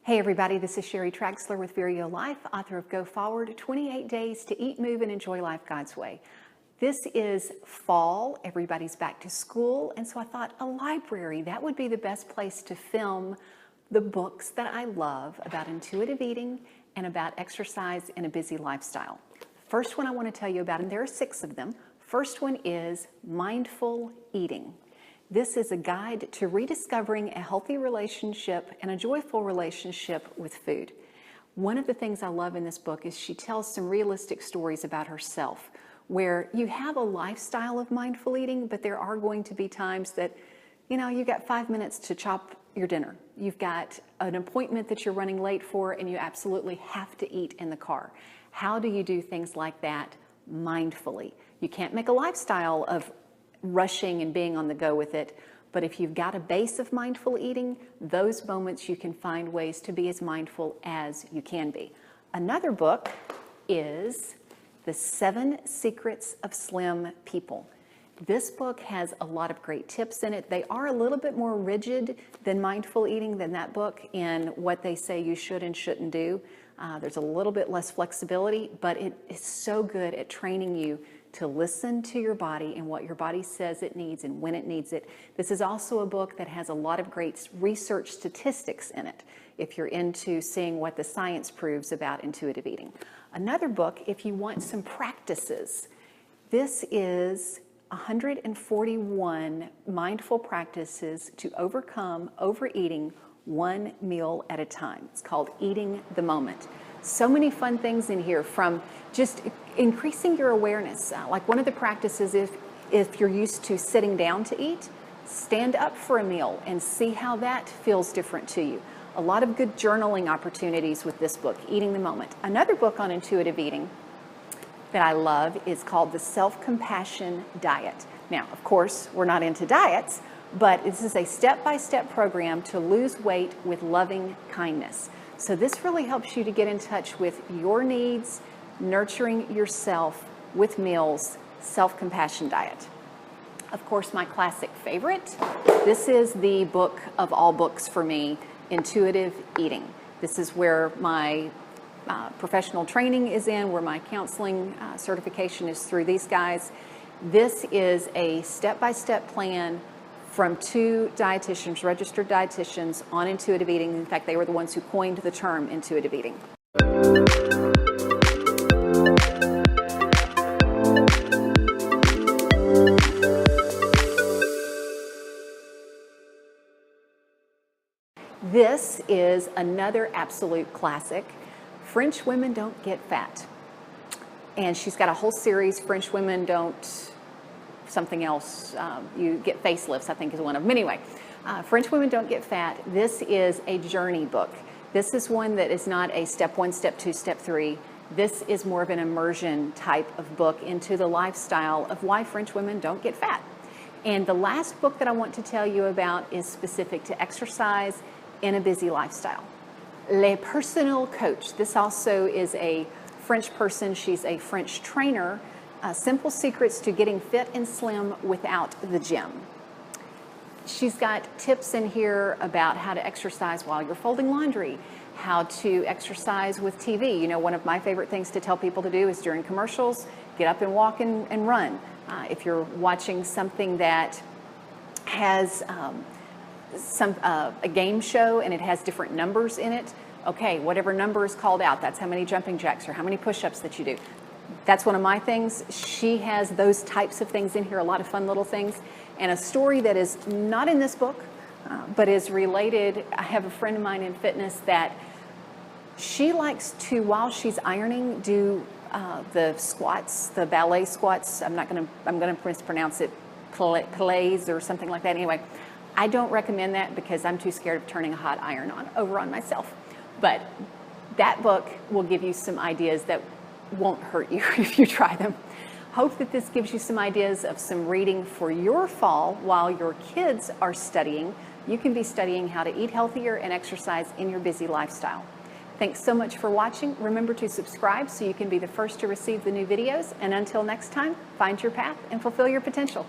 Hey everybody, this is Sheri Traxler with Vireo Life, author of Go Forward, 28 Days to Eat, Move, and Enjoy Life God's Way. This is fall, everybody's back to school, and so I thought a library, that would be the best place to film the books that I love about intuitive eating and about exercise in a busy lifestyle. First one I want to tell you about, and there are 6 of them. First one is Mindful Eating. This is a guide to rediscovering a healthy relationship and a joyful relationship with food. One of the things I love in this book is she tells some realistic stories about herself, where you have a lifestyle of mindful eating, but there are going to be times that, you got 5 minutes to chop your dinner. You've got an appointment that you're running late for, and you absolutely have to eat in the car. How do you do things like that mindfully? You can't make a lifestyle of rushing and being on the go with it. But if you've got a base of mindful eating, those moments you can find ways to be as mindful as you can be. Another book is The 7 Secrets of Slim People. This book has a lot of great tips in it. They are a little bit more rigid than mindful eating than that book in what they say you should and shouldn't do. There's a little bit less flexibility, but it is so good at training you to listen to your body and what your body says it needs and when it needs it. This is also a book that has a lot of great research statistics in it, if you're into seeing what the science proves about intuitive eating. Another book, if you want some practices, this is 141 mindful practices to overcome overeating one meal at a time. It's called Eating the Moment. So many fun things in here, from just increasing your awareness. Like one of the practices, if you're used to sitting down to eat, stand up for a meal and see how that feels different to you. A lot of good journaling opportunities with this book, Eating the Moment. Another book on intuitive eating that I love is called the SelfCompassion Diet. Now, of course, we're not into diets, but this is a step-by-step program to lose weight with loving kindness. So this really helps you to get in touch with your needs, nurturing yourself with meals, SelfCompassion Diet. Of course, my classic favorite, this is the book of all books for me, Intuitive Eating. This is where my professional training is in, where my counseling certification is through these guys. This is a step-by-step plan from 2 dietitians, registered dietitians, on intuitive eating. In fact, they were the ones who coined the term intuitive eating. This is another absolute classic, French Women Don't Get Fat. And she's got a whole series, French Women Don't something else, you get facelifts, I think is one of them. Anyway, French Women Don't Get Fat. This is a journey book. This is one that is not a step 1, step 2, step 3. This is more of an immersion type of book into the lifestyle of why French women don't get fat. And the last book that I want to tell you about is specific to exercise in a busy lifestyle. Le Personnel Coach. This also is a French person. She's a French trainer. Simple secrets to getting fit and slim without the gym. She's got tips in here about how to exercise while you're folding laundry, how to exercise with TV. One of my favorite things to tell people to do is during commercials, get up and walk and run. If you're watching something that has a game show and it has different numbers in it, okay, whatever number is called out, that's how many jumping jacks or how many push-ups that you do. That's one of my things. She has those types of things in here, a lot of fun little things. And a story that is not in this book, but is related. I have a friend of mine in fitness that she likes to, while she's ironing, do the squats, the ballet squats. I'm going to mispronounce it, Pilates or something like that. Anyway, I don't recommend that because I'm too scared of turning a hot iron over on myself. But that book will give you some ideas that won't hurt you if you try them. Hope that this gives you some ideas of some reading for your fall while your kids are studying. You can be studying how to eat healthier and exercise in your busy lifestyle. Thanks so much for watching. Remember to subscribe so you can be the first to receive the new videos. And until next time, find your path and fulfill your potential.